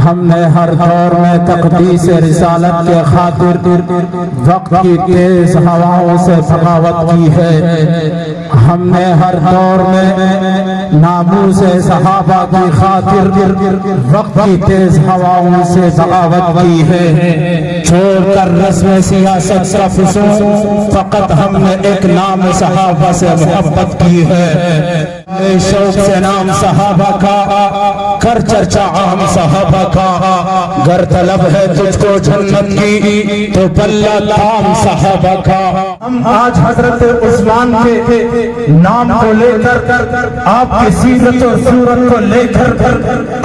ہم نے ہر دور میں تقدیس رسالت کے خاطر وقت کی تیز ہواؤں سے بغاوت کی ہے۔ ہم نے ہر دور میں ناموس صحابہ کی خاطر وقت کی تیز ہواؤں سے بغاوت کی ہے۔ چھوڑ کر رسم سیاست کا فسون فقط ہم نے ایک نام صحابہ سے محبت کی ہے۔ شوق سے نام صحابہ کا کر چرچا عام صحابہ کا، گر طلب ہے تجھ کو جنت کی تو بلّہ تام صحابہ کا۔ ہم آج حضرت عثمان کے نام کو لے کر، آپ کی سیرت و صورت کو لے کر،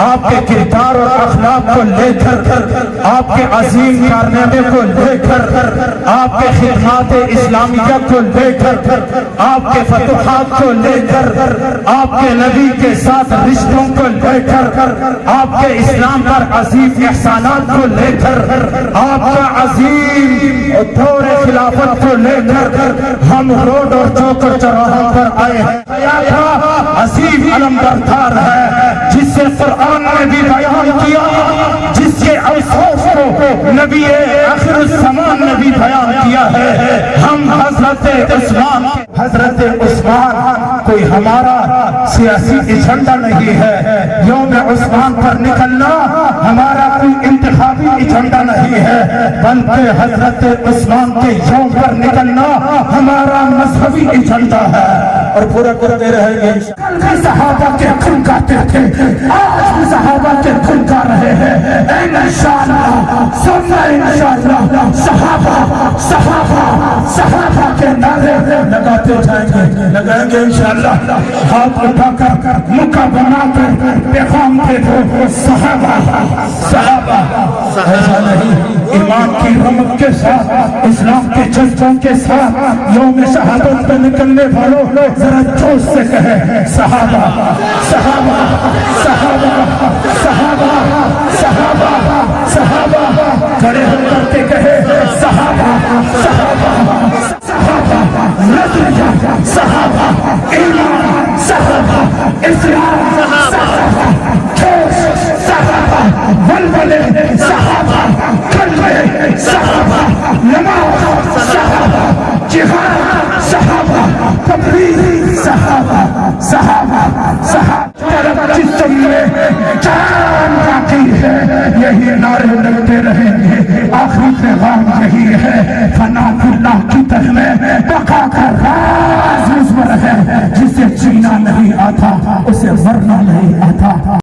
آپ کے کردار اور اخلاق کو لے کر، آپ کے عظیم کارنامے کو لے کر، آپ کے خدمات اسلامیہ کو لے کر، آپ کے فتوحات کو لے کر، آپ کے نبی کے ساتھ رشتوں کو لے کر، آپ کے اسلام پر عظیم احسانات کو لے کر، آپ کا عظیم دور خلافت کو لے کر ہم روڈ اور چوک اور چوراہوں پر آئے ہیں۔ عظیم علم بردار ہے جس سے قرآن نے بھی بیان کیا، جس کے اوصاف کو نبی آخر الزمان نے بھی بیان کیا ہے۔ ہم حضرت عثمان کوئی ہمارا سیاسی ایجنڈا نہیں ہے، یوم عثمان پر نکلنا ہمارا کوئی انتخابی ایجنڈا نہیں ہے، بلکہ حضرت عثمان کے یوم پر نکلنا ہمارا مذہبی ایجنڈا ہے، اور پورا کرتے رہیں گے۔ کل بھی صحابہ کے خون گاتے تھے، آج بھی صحابہ کے خون گا رہے ہیں۔ انشاءاللہ سننا انشاءاللہ صحابہ صحابہ صحابہ کے نعرے لگاتے جائیں گے انشاءاللہ۔ ہاتھ اٹھا کر مکہ بنا کر پیغام دے دو، صحابہ صحابہ ایسا نہیں، ایمان کی رمق کے ساتھ، اسلام کے جذبوں کے ساتھ یوم شہادت پہ نکلنے والوں ذرا جوش سے کہے صحابہ صحابہ صحابہ صحابہ صحابہ صحابہ، کھڑے ہو کر کے کہے صحابہ صحابہ صحابہ، نظریہ صحابہ، ایمان صحابہ، اسلام صحابہ، جوش صحابہ، ولولے صحابہ، کلمے صحابہ، نماز صحابہ، جہاد صحابہ، تبلیغ صحابہ صحابہ صحابہ، جسم میں جان باقی ہے یہی نعرے لگتے رہیں گے۔ آخری پیغام یہی ہے، فنا فی اللہ کی طرح میں بقا کا راز مزمر ہے، جسے جینا نہیں آتا اسے مرنا نہیں آتا۔